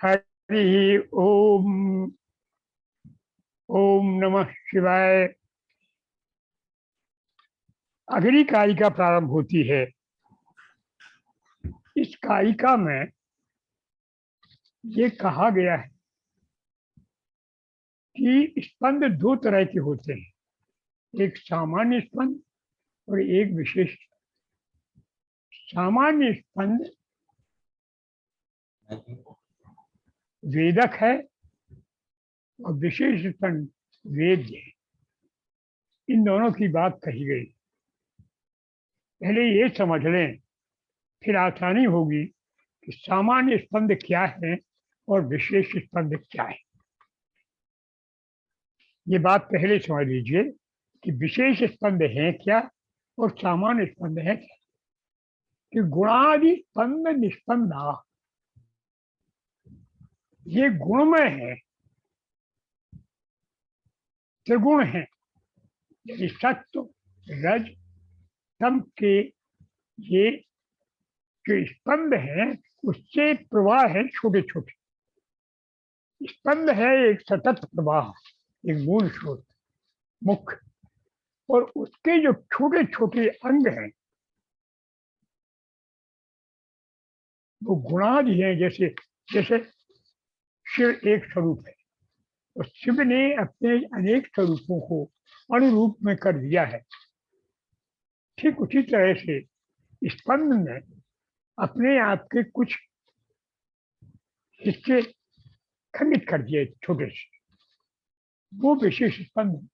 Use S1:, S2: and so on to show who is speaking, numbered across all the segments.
S1: हरि ओम। ओम नमः शिवाय। अगली कारिका प्रारंभ होती है। इस कारिका में ये कहा गया है कि स्पंद दो तरह के होते हैं, एक सामान्य स्पंद और एक विशेष। सामान्य स्पंद वेदक है और विशेष स्पंद वेद्य है। इन दोनों की बात कही गई। पहले ये समझ लें, फिर आसानी होगी कि सामान्य स्पंद क्या है और विशेष स्पंद क्या है। ये बात पहले समझ लीजिए कि विशेष स्पंद है क्या और सामान्य स्पंद है क्या। कि गुणादि स्पंद निस्पंदा, ये गुणमय है, त्रिगुण है। यानी सत्व रज तम के ये जो स्पंद है उससे प्रवाह है छोटे छोटे। स्पंद है एक सतत प्रवाह, एक मूल स्रोत मुख्य, और उसके जो छोटे छोटे अंग हैं वो गुणादि हैं। जैसे जैसे शिव एक स्वरूप है, तो शिव ने अपने अनेक स्वरूपों को अनुरूप में कर दिया है। ठीक उसी तरह से स्पंद में अपने आप के कुछ हिस्से खंडित कर दिए छोटे से, वो विशेष स्पंद है।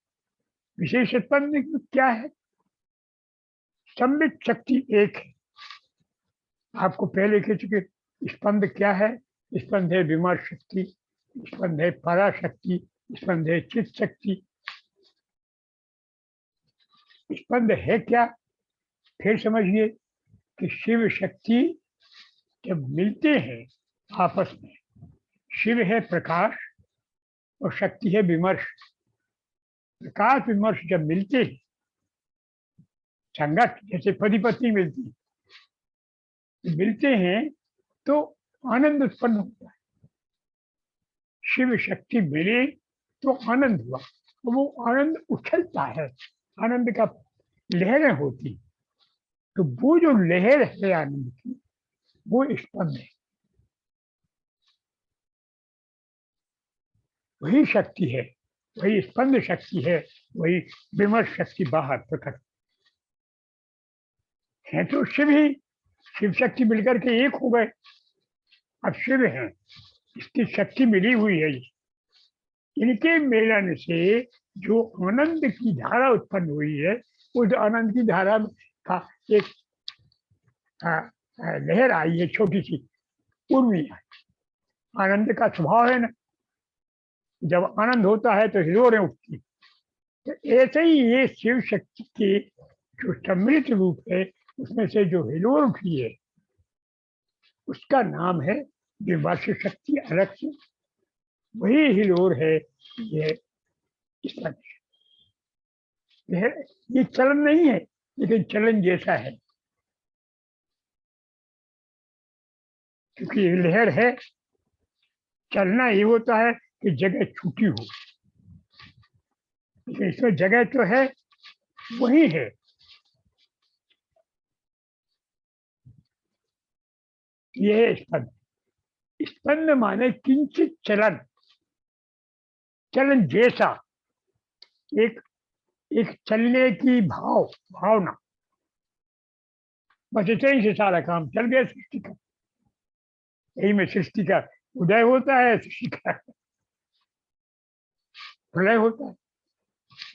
S1: विशेष स्पंद में क्या है? सम्मित शक्ति एक है। आपको पहले कह चुके स्पंद क्या है। स्पंद है विमर्श शक्ति, स्पंद है पराशक्ति, स्पंद है चित शक्ति। स्पंद है क्या, फिर समझिए कि शिव शक्ति जब मिलते हैं आपस में, शिव है प्रकाश और शक्ति है विमर्श। प्रकाश विमर्श जब मिलते हैं, संगत जैसे पति पत्नी मिलते हैं तो आनंद उत्पन्न होता है। शिव शक्ति मिले तो आनंद हुआ, तो वो आनंद उछलता है, आनंद का लहरें होती। तो वो जो लहर है आनंद की, वो स्पंद है, वही शक्ति है, वही स्पंद शक्ति है, वही विमर्श शक्ति बाहर प्रकट है। तो शिव ही, शिव शक्ति मिलकर के एक हो गए। अब शिव है, इसकी शक्ति मिली हुई है। इनके मिलन से जो आनंद की धारा उत्पन्न हुई है, उस आनंद की धारा का एक लहर आई है, छोटी सी उर्मी है। आनंद का स्वभाव है ना, जब आनंद होता है तो हिलोरें उठती। तो ऐसे ही ये शिव शक्ति के जो सम्मिलित रूप है, उसमें से जो हिलोर उठी है उसका नाम है विमर्श शक्ति। अलग से वही हिलोर है ये स्पंद। ये चलन नहीं है, लेकिन चलन जैसा है, क्योंकि ये लहर है। चलना ये होता है कि जगह छूटी हो, लेकिन इसमें जगह तो है, वही है। ये है स्पंद। स्पंद माने किंचित चलन, चलन जैसा, एक एक चलने की भावना। बस इतने ही से सारा काम चल गया सृष्टि का। यही में सृष्टि का उदय होता है, सृष्टि का प्रलय होता है।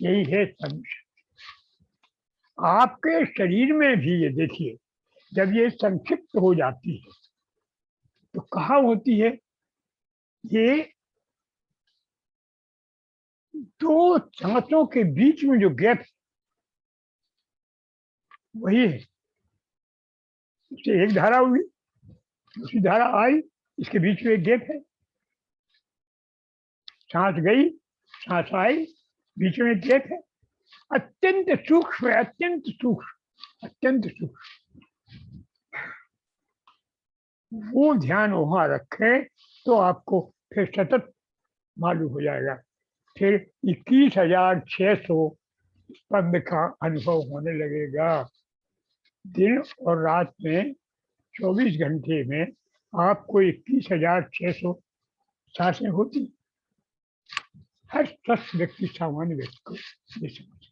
S1: यही है स्पंद। आपके शरीर में भी ये देखिए, जब ये संक्षिप्त हो जाती है तो कहाँ होती है? ये दो सांसों के बीच में जो गैप, वही है। इससे एक धारा हुई, दूसरी धारा आई, इसके बीच में एक गैप है। सांस गई, सांस आई, बीच में एक गैप है। अत्यंत सूक्ष्म है, अत्यंत सूक्ष्म, अत्यंत सूक्ष्म। वो ध्यान वहां रखें तो आपको फिर सतत मालूम हो जाएगा। फिर 21,600 स्पंद का अनुभव होने लगेगा। दिन और रात में 24 घंटे में आपको 21,600 सांसें होती। हर स्वस्थ व्यक्ति, सामान्य व्यक्ति को ये समझ,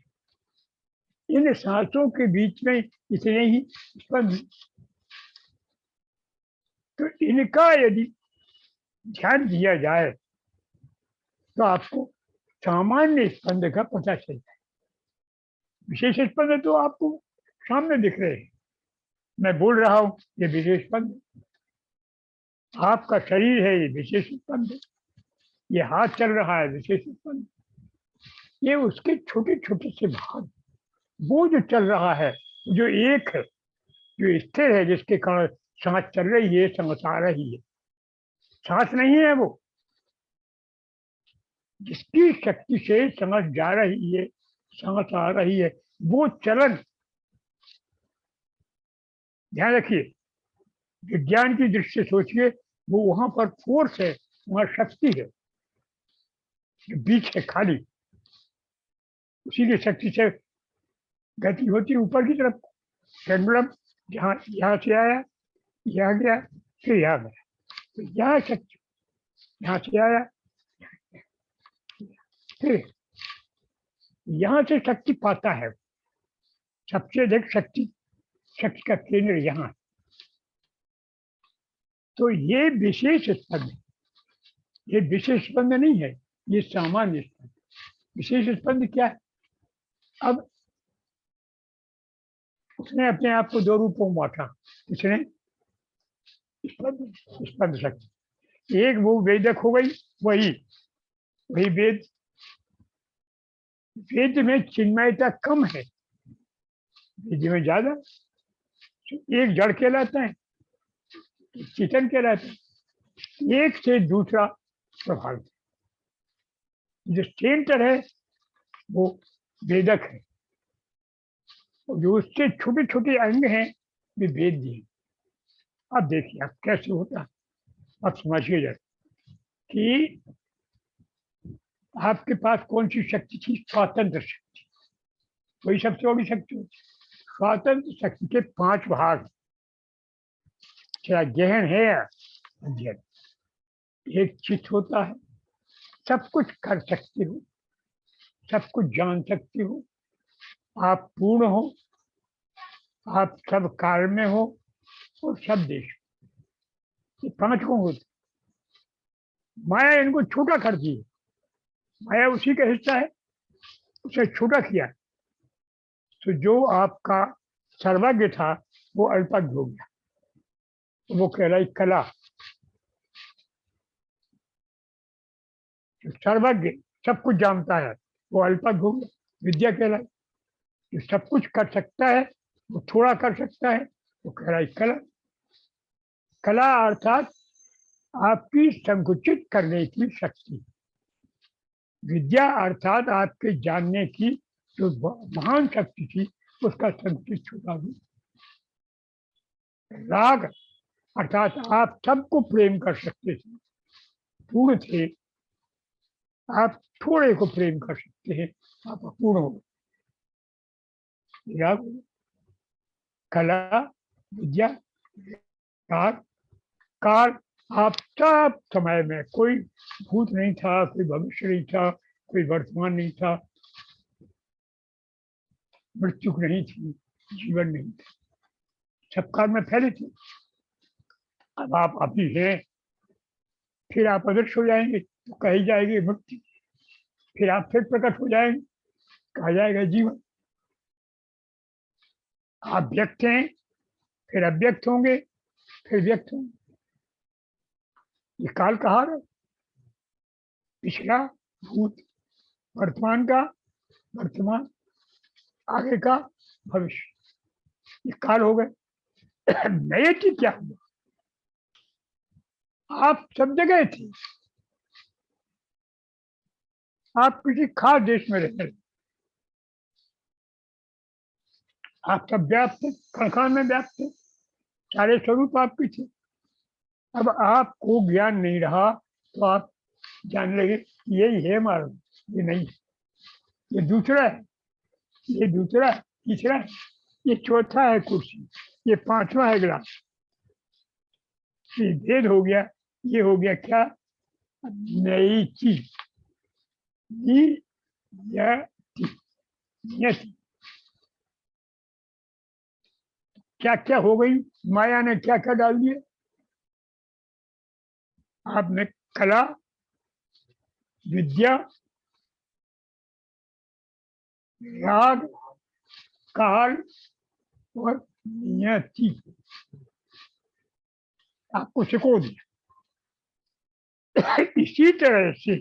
S1: इन सांसों के बीच में इतने ही स्पंद, तो इनका यदि ध्यान दिया जाए तो आपको सामान्य स्पंद का पता चल जाए। विशेष स्पंद तो आपको सामने दिख रहे हैं, मैं बोल रहा हूं ये विशेष स्पंद, आपका शरीर है ये विशेष स्पंद, ये हाथ चल रहा है विशेष स्पंद, ये उसके छोटे छोटे से भाग, वो जो चल रहा है, जो एक है, जो स्थिर है, जिसके कारण सांस चल रही है, सांस आ रही है, सांस नहीं है वो, जिसकी शक्ति से सांस जा रही है, सांस आ रही है, वो चलन। ध्यान रखिए, विज्ञान की दृष्टि से सोचिए, वो वहां पर फोर्स है, वहां शक्ति है, बीच है खाली, उसी की शक्ति से गति होती है ऊपर की तरफ। पेंडुलम जहाँ यहाँ से आया, यहाँ गया, फिर यहाँ गया, तो यहाँ शक्ति, यहाँ से आया, फिर यहाँ से शक्ति पाता है। सबसे अधिक शक्ति, शक्ति का केंद्र यहाँ है। तो ये विशेष स्पंद, ये विशेष स्पंद नहीं है, ये सामान्य स्पंद। विशेष स्पंद क्या है? अब उसने अपने आप को दो रूपों में बांटा, किसने? स्पंद, स्पंद शक्ति। एक वो वेदक हो गई, वही वही वेद, वेद में चिन्मयता कम है, वेद में ज्यादा। एक जड़ कहलाता है, चेतन कहलाता है, एक से दूसरा प्रभावित। जो सेंटर है वो वेदक है, और जो उससे छोटे छोटे अंग हैं वे वेद हैं। अब देखिए अब कैसे होता है, अब समझिए जरा कि आपके पास कौन सी शक्ति थी? स्वतंत्र शक्ति, वही सबसे बड़ी शक्ति होती है। स्वतंत्र शक्ति के 5 भाग, क्या गहन है या अध्ययन। एक चित्त होता है, सब कुछ कर सकते हो, सब कुछ जान सकते हो, आप पूर्ण हो, आप सब काल में हो और सब देश। ये 5 को होते। माया इनको छोटा कर दी, माया उसी का हिस्सा है, उसे छोटा किया, तो जो आपका सर्वज्ञ था वो अल्पज्ञ हो गया, तो वो कहलाई कला। जो सर्वज्ञ सब कुछ जानता है वो अल्पज्ञ हो गया, विद्या कहलाई। जो सब कुछ कर सकता है वो थोड़ा कर सकता है, वो कहलाई कला। कला अर्थात आपकी संकुचित करने की शक्ति। विद्या अर्थात आपके जानने की जो महान शक्ति थी उसका संकुचित छोटा भी। राग अर्थात आप सबको प्रेम कर सकते थे, पूर्ण थे, आप थोड़े को प्रेम कर सकते हैं, आप अपूर्ण हो। राग, कला, विद्या, राग, काल। आप सब समय में, कोई भूत नहीं था, कोई भविष्य नहीं था, कोई वर्तमान नहीं था, मृत्यु नहीं थी, जीवन नहीं था, सब काल में फैले थे। अब आप अभी हैं, फिर आप अदृश्य हो जाएंगे तो कही जाएगी मुक्ति, फिर आप फिर प्रकट हो जाएंगे, कहा जाएगा जीवन। आप व्यक्त हैं, फिर अव्यक्त होंगे, फिर व्यक्त होंगे। ये काल कहा है, पिछला, भूत, वर्तमान का वर्तमान, आगे का भविष्य, ये काल हो गए। नए की क्या हुआ? आप सब जगह थे, आप किसी खास देश में रहते, आप सब व्याप्त थे, कण कण में व्याप्त थे, सारे स्वरूप आपके थे। अब आपको ज्ञान नहीं रहा तो आप जान लगे यही है मालूम, ये नहीं, ये दूसरा है, ये दूसरा है, तीसरा है, ये चौथा है कुर्सी, ये पांचवा है गिलास। ये भेद हो गया, ये हो गया क्या, नई चीज, नियति। क्या क्या हो गई, माया ने क्या क्या डाल दिया, आपने कला, विद्या, राग, काल और नियति आपको सिखो दिया। इसी तरह से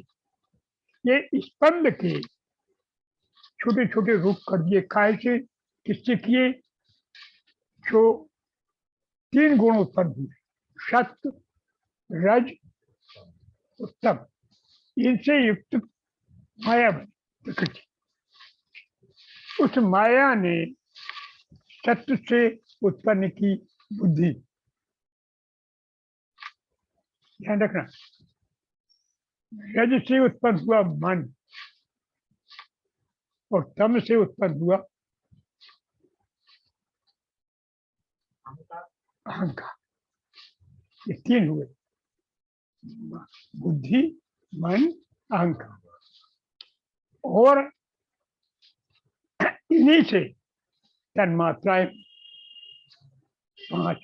S1: ये स्पंद के छोटे छोटे रूप कर दिए, काय से, किससे किए, जो 3 गुण उत्पन्न हुए, सत्व, रज, उत्तम, इनसे युक्त माया बनी प्रकृति। उस माया ने सत्व से उत्पन्न की बुद्धि, ध्यान रखना, रज से उत्पन्न हुआ मन और तम से उत्पन्न हुआ अहंकार। ये 3 हुए, बुद्धि, मन, अहंकार। और इन्हीं से तन्मात्राएं 5।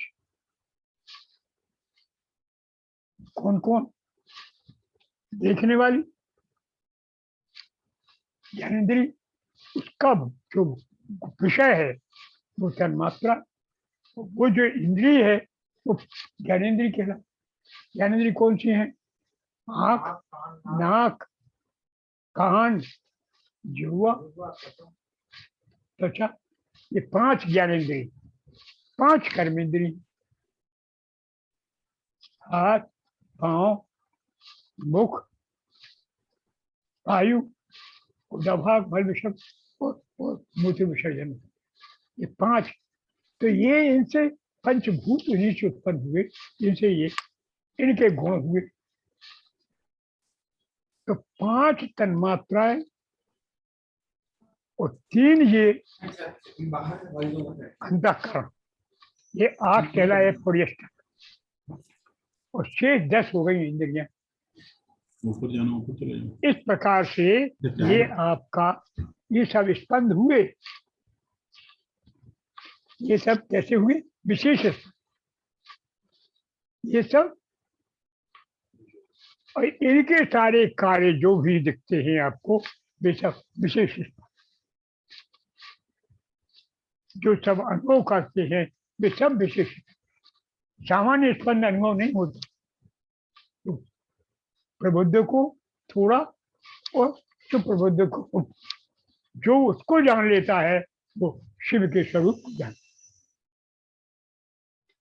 S1: कौन कौन, देखने वाली ज्ञानेंद्रिय, उसका जो विषय है वो तन्मात्रा, वो जो इंद्रिय है वो ज्ञानेंद्रिय कहला। ज्ञानेंद्रिय कौन सी है, आंख, नाक, कान, जिह्वा, त्वचा, ये 5 ज्ञानेंद्रिय, 5 कर्मेंद्रिय, हाथ, पांव, मुख, वायु, उदभाग, मल विसर्जन और मूत्र विसर्जन, ये 5। तो ये इनसे पंचभूत इन्हीं से उत्पन्न हुए, इनसे ये इनके गुण हुए। तो 5 तन्मात्राएं और 3 ये अंतःकरण, ये 8 कहलाए पुर्यष्टक, और शेष 10 हो गई इंद्रियां।
S2: ऊपर जाना, ऊपर चले जाओ।
S1: इस प्रकार से ये आपका ये सब स्पंद हुए। ये सब कैसे हुए, विशेष, ये सब, और इनके सारे कार्य जो भी दिखते हैं आपको, वे सब विशेष, जो सब अनुभव करते हैं वे सब विशेष। सामान्य स्पंद अनुभव नहीं होता, तो प्रबुद्ध को थोड़ा और सुप्रबुद्ध को, जो उसको जान लेता है वो शिव के स्वरूप को जान।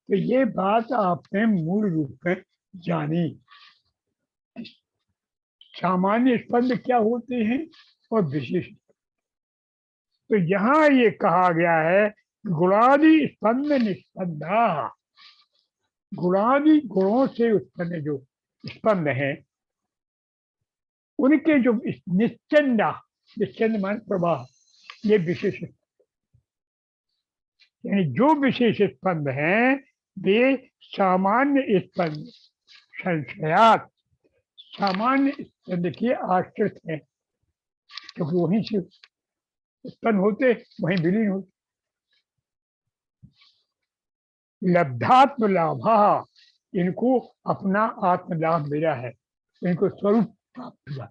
S1: तो ये बात आपने मूल रूप में जानी, सामान्य स्पंद क्या होते हैं और विशेष। तो यहाँ ये कहा गया है गुणादि स्पंद निस्पंदा, गुणादि गुणों से उत्पन्न जो स्पंद है उनके जो निश्चंदा, निश्चंद मान प्रवाह, ये विशेष, यानी जो विशेष स्पंद हैं वे सामान्य स्पंद संशयात, सामान्य स्पंद के आश्रित है, क्योंकि वहीं से उत्पन्न होते वहीं विलीन होते। लब्धात्म लाभा, इनको अपना आत्म लाभ मिला है, इनको स्वरूप प्राप्त हुआ,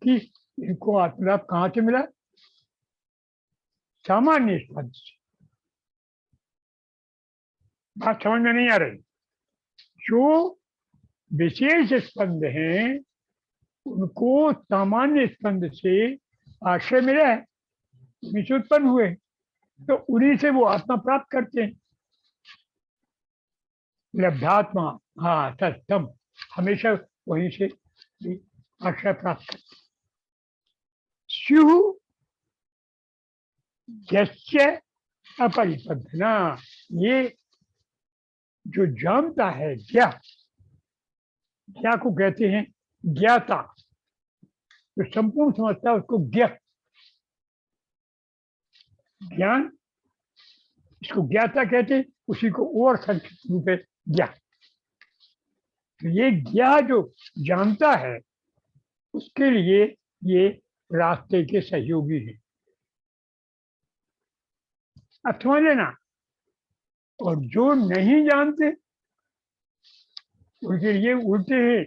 S1: कि इनको आत्म लाभ कहाँ से मिला, सामान्य स्पंद से। बात समझ में नहीं आ रही, जो विशेष स्पंद हैं उनको सामान्य स्पंद से आश्रय मिला है, उन्हीं से उत्पन्न हुए, तो उन्हीं से वो आत्मा प्राप्त करते हैं। लब्धात्मा, हाँ सत्यम, हमेशा वहीं से आश्रय प्राप्त करते। स्यु यस्य अपरिपद्धना, ये जो जानता है ज्ञा, ज्ञा को कहते हैं ज्ञाता, जो संपूर्ण समझता है उसको ज्ञ, ज्ञान, इसको ज्ञाता कहते हैं, उसी को और संक्षिप्त रूप है ज्ञा। तो ये ज्ञा जो जानता है उसके लिए ये रास्ते के सहयोगी हैं। अब समझ लेना। और जो नहीं जानते उनके लिए उल्टे हैं,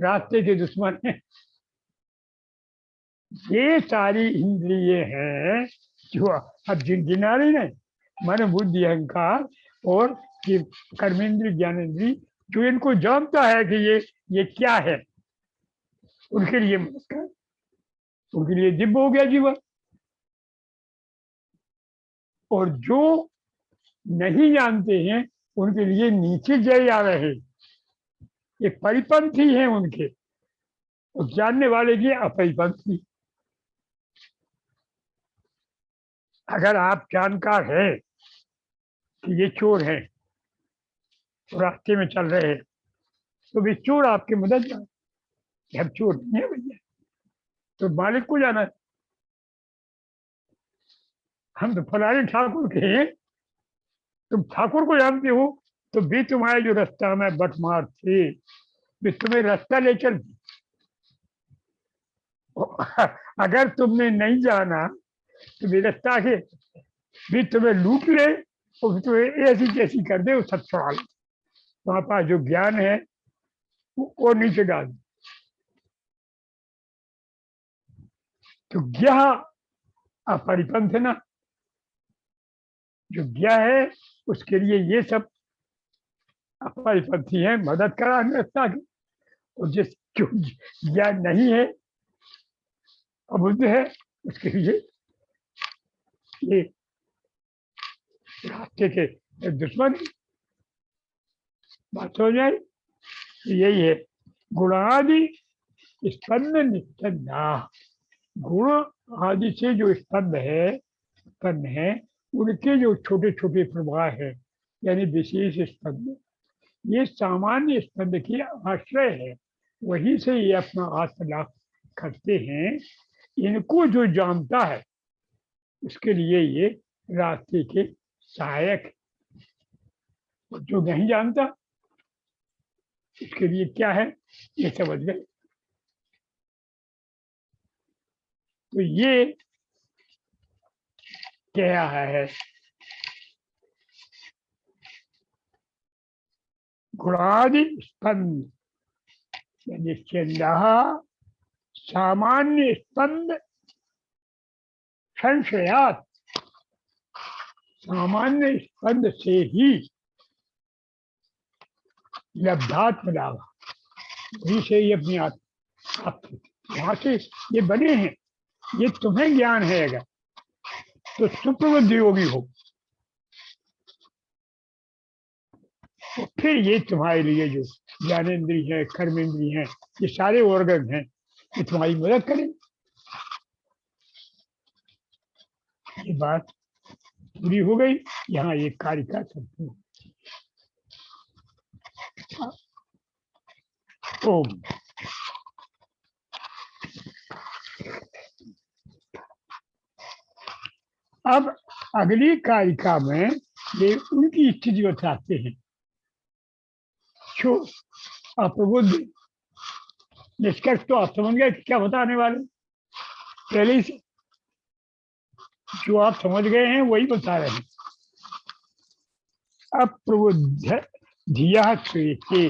S1: रास्ते के दुश्मन हैं। ये सारी इंद्रिय हैं जो अब गिना रही है, मन बुद्धि अहंकार और कर्मेंद्रिय ज्ञानेन्द्रिय, जो इनको जानता है कि ये क्या है, उनके लिए उनके लिए दिव्य हो गया जीवन। और जो नहीं जानते हैं उनके लिए नीचे जय आ रहे, ये परिपंथी हैं उनके, और जानने वाले की अपरिपंथी। अगर आप जानकार है कि ये चोर है, रास्ते में चल रहे हैं, तो भी चोर आपकी मदद जाए कि हम चोर नहीं है भैया, तो मालिक को जाना है। हम तो फलाने ठाकुर के हैं, तुम ठाकुर को जानते हो, तो भी तुम्हारे जो रास्ता में बटमार थे, भी तुम्हें रास्ता ले चल। अगर तुमने नहीं जाना तो भी रास्ता के भी तुम्हें लूट ले और तुम्हें ऐसी कैसी कर दे, वो सब छुड़ा ले। तुम्हारे पास जो ज्ञान है वो नीचे डाल। तो ज्ञा अपरिपंथ है ना, जो ज्ञा है उसके लिए ये सब अपरिपंथी है, मदद करा रास्ता की। और जिस जो ज्ञान नहीं है, अबुद्ध है, उसके लिए ये रास्ते के दुश्मन। बात हो जाए, यही है गुणादि स्पंद निस्पंदा। गुण आदि से जो स्पंद है, स्पंद है, उनके जो छोटे छोटे प्रवाह है, यानी विशेष स्पंद, ये सामान्य स्पंद की आश्रय है, वही से ये अपना आत्मलाभ करते हैं। इनको जो जानता है उसके लिए ये रास्ते के सहायक। और जो नहीं जानता उसके लिए क्या है, ये समझ गए। तो ये क्या है, गुणादि स्पंद यानी सामान्य स्पंद संशयात, सामान्य स्पंद से ही लब्धात्म लाभ, वही से ही अपनी आत्मा, वहां से ये बने हैं। ये तुम्हें ज्ञान है अगर, तो सुप्रबुद्धि योगी हो, तो फिर ये तुम्हारे लिए जो ज्ञानेन्द्रिय है, कर्मेंद्रिय है, ये सारे ऑर्गन हैं, ये तुम्हारी मदद करें। ये बात पूरी हो गई। यहाँ एक कारिका संपूर्ण। ओम। अब अगली कारिका में ये उनकी स्थिति बताते हैं जो अप्रबुद्ध। निष्कर्ष तो आप समझ गए क्या बताने वाले, पहले से जो आप समझ गए हैं वही बता रहे हैं। अप्रबुद्ध धिया के,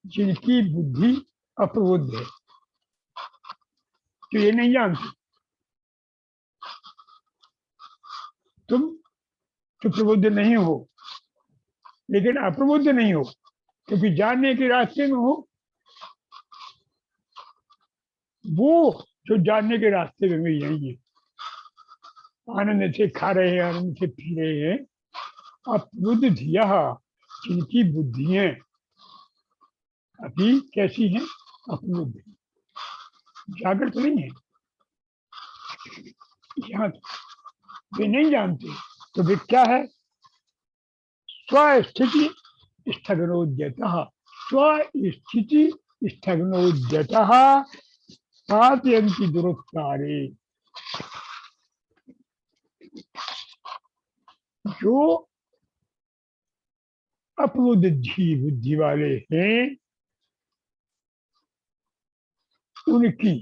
S1: जिनकी बुद्धि अप्रबुद्ध है, तो ये नहीं जानते। तुम तो प्रबुद्ध नहीं हो, लेकिन अप्रबुद्ध नहीं हो, क्योंकि जानने के रास्ते में हो। वो जो जानने के रास्ते में भी यही है, आनंद से खा रहे हैं, आनंद से पी रहे हैं। अप्रबुद्ध धिया, जिनकी बुद्धियां अभी कैसी हैं, अप्रबुद्ध, जागृत नहीं है। यहाँ वे नहीं जानते, तो वे क्या है, स्वस्थिति स्थगनोद्यतः, स्वस्थिति स्थगनोद्यतः पातयन्ति दुरुत्तारे। जो अपनुद्धी बुद्धि वाले हैं उनकी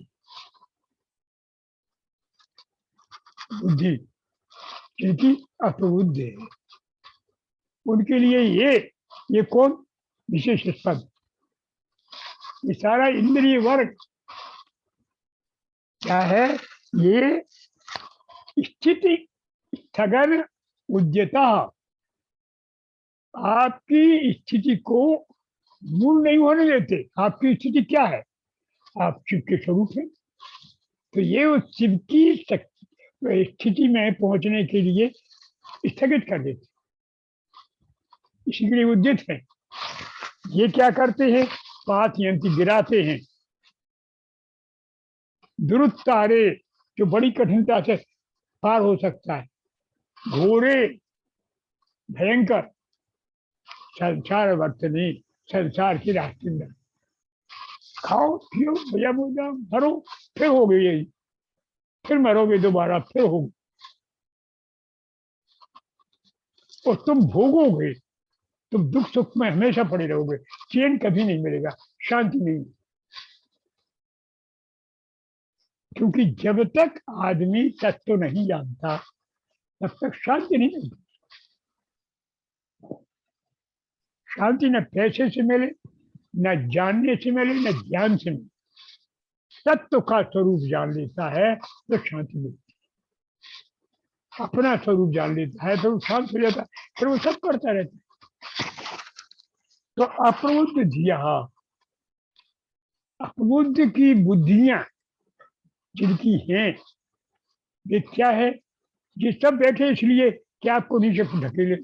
S1: बुद्धि, जिनकी अप्रबुद्ध है, उनके लिए ये कौन विशेष पद, ये सारा इंद्रिय वर्ग क्या है? ये स्थिति स्थगन उद्यता, आपकी स्थिति को मूल नहीं होने देते। आपकी स्थिति क्या है? आप शिव के स्वरूप हैं, तो ये उस शिव की स्थिति में पहुंचने के लिए स्थगित कर देते, इसी के लिए उद्यत है। ये क्या करते हैं? पातयन्ति, गिराते हैं, दुरुत्तारे, जो बड़ी कठिनता से पार हो सकता है, घोरे भयंकर संसार वर्तनी, संसार की रास्ते में खाओ पियो भैया बोझा मरो, फिर हो गई यही, फिर मरोगे दोबारा, फिर होगी, और तुम भोगोगे, तुम दुख सुख में हमेशा पड़े रहोगे, चैन कभी नहीं मिलेगा, शांति नहीं। क्योंकि जब तक आदमी तत्व नहीं जानता तब तक शांति नहीं मिलती। शांति न पैसे से मिले, न जानने से मिले, न ज्ञान से मिले। तत्व का स्वरूप जान लेता है तो शांति मिलती है। अपना स्वरूप जान लेता है तो वो शांत हो जाता है, फिर वो सब करता रहता है। तो अप्रबुद्ध धिया, अप्रबुद्ध की बुद्धियां जिनकी हैं, ये क्या है? ये सब बैठे इसलिए कि आपको नीचे ढकेले।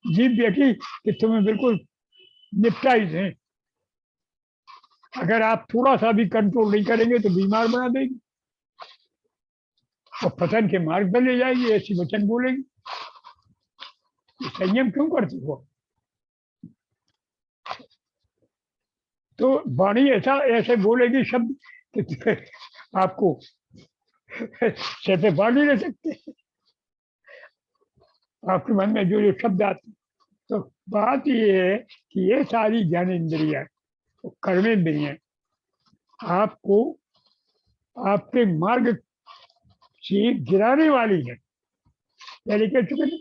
S1: जीप बैठी कि तुम्हें बिल्कुल निपटा ही दें, अगर आप थोड़ा सा भी कंट्रोल नहीं करेंगे तो बीमार बना देगी और पतन के मार्ग पर ले जाएगी, ऐसी वचन बोलेगी। संयम क्यों करती हो? तो वाणी ऐसा ऐसे बोलेगी शब्द कि आपको सिर पे बांध नहीं रह सकते, आपके मन में जो जो शब्द आते। तो बात ये है कि ये सारी ज्ञानेन्द्रियां, कर्मेंद्रियां आपको आपके मार्ग से गिराने वाली है, यानी कह चुके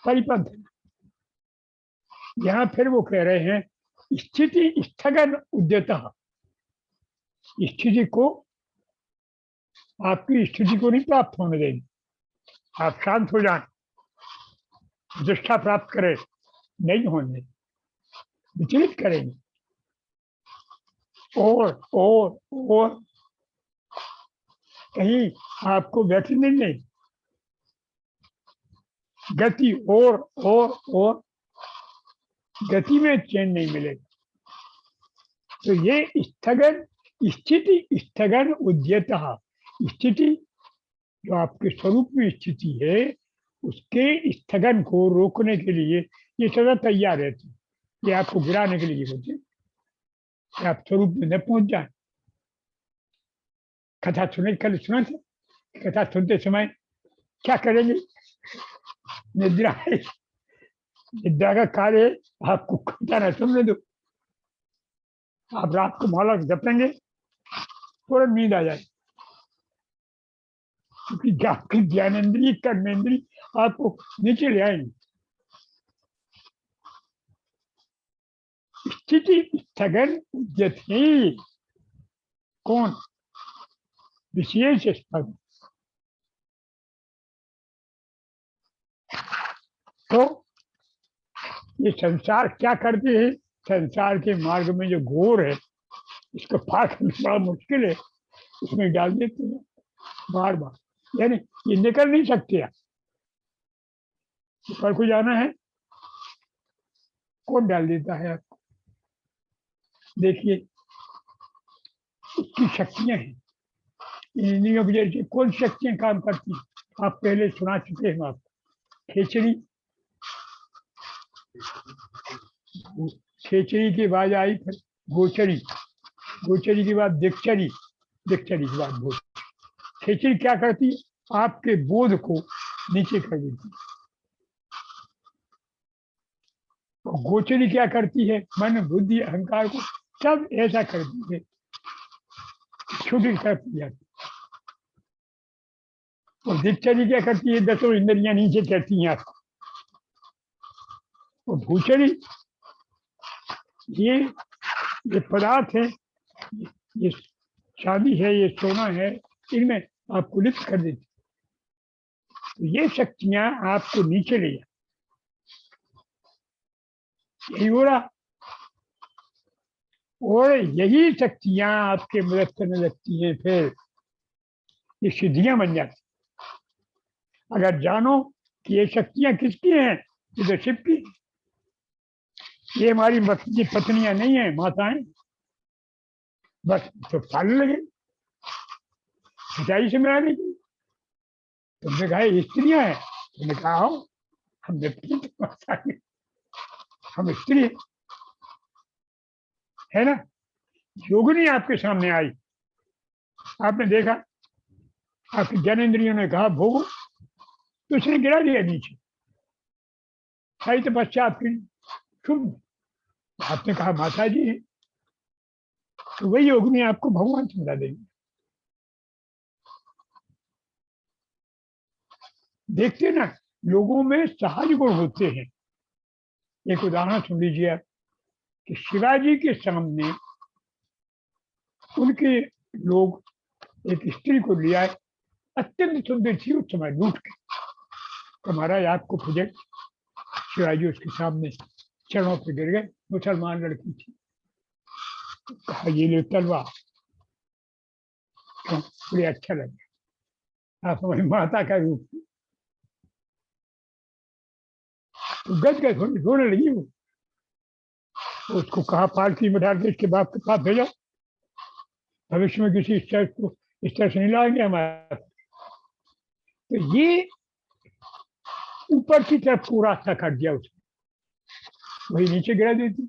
S1: परिपंथ। यहाँ फिर वो कह रहे हैं स्थिति स्थगन उद्यतः, स्थिति को, आपकी स्थिति को नहीं प्राप्त होने देंगे। आप शांत हो जाए, प्रतिष्ठा प्राप्त करें, नहीं होने, विचलित करेंगे और कहीं आपको बैठने नहीं, गति और गति में चैन नहीं मिलेगा। तो ये स्थगन, स्थिति स्थगन उद्यतः, स्थिति जो आपके स्वरूप में स्थिति है उसके स्थगन को रोकने के लिए ये सदा तैयार रहती है, ये आपको गिराने के लिए होती है कि आप स्वरूप में न पहुंच जाए। कथा सुने, कल सुना था, कथा सुनते समय क्या करेंगे? निद्रा है, निद्रा का कार्य आपको कथा न सुनने दो, आप रात को माला जपेंगे, तुरंत नींद आ जाए, क्योंकि आपकी ज्ञानेन्द्रिय कर्मेंद्रिय आपको नीचे ले आएंगे। स्थिति स्थगन उद्यते, कौन? विशेष स्थगन। तो ये संसार क्या करते हैं? संसार के मार्ग में जो घोर है, इसको पार करना बड़ा मुश्किल है, उसमें डाल देते हैं बार बार, यानी ये निकल नहीं सकते। ऊपर को जाना है, कौन डाल देता है आपको? देखिए, इसकी शक्तियां हैं, इंद्रियों की जैसे कौन शक्तियां काम करती हैं, आप पहले सुना चुके हैं आपको। खेचड़ी खेचरी के बाद आई फिर गोचरी, गोचरी के बाद दिक्चरी, दिक्चरी के बाद गोचरी। खेचरी क्या करती है? आपके बोध को नीचे कर देती है। और गोचरी क्या करती है? मन बुद्धि अहंकार को सब ऐसा करती है, छोटी तरफ जाती। और दिक्चरी क्या करती है? दसों इंद्रियां नीचे कहती हैं आपको। और भूचरी ये पदार्थ है, ये चांदी है, ये सोना है, इनमें आपको लिप्त कर देती। तो ये शक्तियां आपको नीचे ले जाती, यही हो रहा। और यही शक्तियां आपके मदद करने लगती हैं, फिर ये सिद्धियां बन जाती। अगर जानो कि ये शक्तियां किसकी हैं, ये तो शिव की, ये हमारी ये पत्नियां नहीं है, माताएं, बस तो पालने लगे सिंचाई से मिलाने की। तुमने कहा स्त्रियां हैं, तुमने कहा हो हम स्त्री है ना। योगिनी आपके सामने आई, आपने देखा, आपकी ज्ञानेन्द्रियों ने कहा भोगो, तो उसने गिरा दिया नीचे, खाई तो बच्चा आपकी शुभ। आपने कहा माता जी है, तो वही योगिनी आपको भगवान से मिला देंगे। देखते ना, लोगों में सहज गुण होते हैं। एक उदाहरण सुन लीजिए आप, कि शिवाजी के सामने उनके लोग एक स्त्री को लिया, अत्यंत सुंदर थी उस समय, लूट के। तो महाराज आपको प्रोजेक्ट, शिवाजी उसके सामने चरणों पर गिर गए, मुसलमान लड़की थी। तो कहा ये ले तलवार, बड़े अच्छा लगे, आप हमारी माता का रूप। तो गद गद रोने लगी वो। उसको कहा पालकी में डाल के इसके बाप के पास भेजो, भविष्य में किसी इस तरह से नहीं लाएंगे हमारे। तो ये ऊपर की तरफ को रास्ता काट दिया उसने, वही नीचे गिरा देती।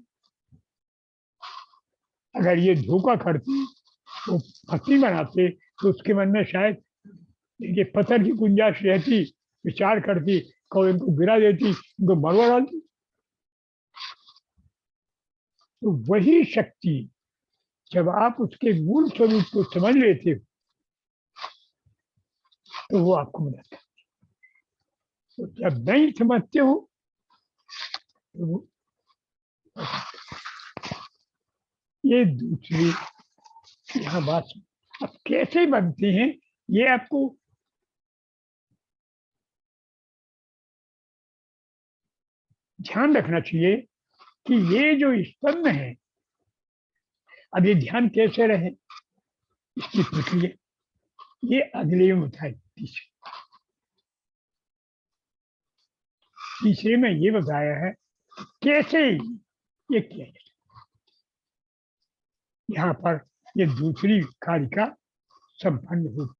S1: अगर ये धोखा करती, वो भक्ति बनाते, तो उसके मन में शायद ये पत्थर की गुंजाइश रहती, विचार करती, को इनको गिरा देती, इनको मरवा डालती। तो वही शक्ति जब आप उसके मूल स्वरूप को समझ लेते हो, तो वो आपको मदद करती। तो जब नहीं समझते हो, तो ये दूसरी यहाँ बात। अब कैसे बनते हैं, ये आपको ध्यान रखना चाहिए कि ये जो स्पंद है, अब ये ध्यान कैसे रहे, इसकी प्रक्रिया ये अगले में बताई। तीसरे में ये बताया है कैसे ये किया जाए। यहाँ पर ये दूसरी कारिका संपन्न हो।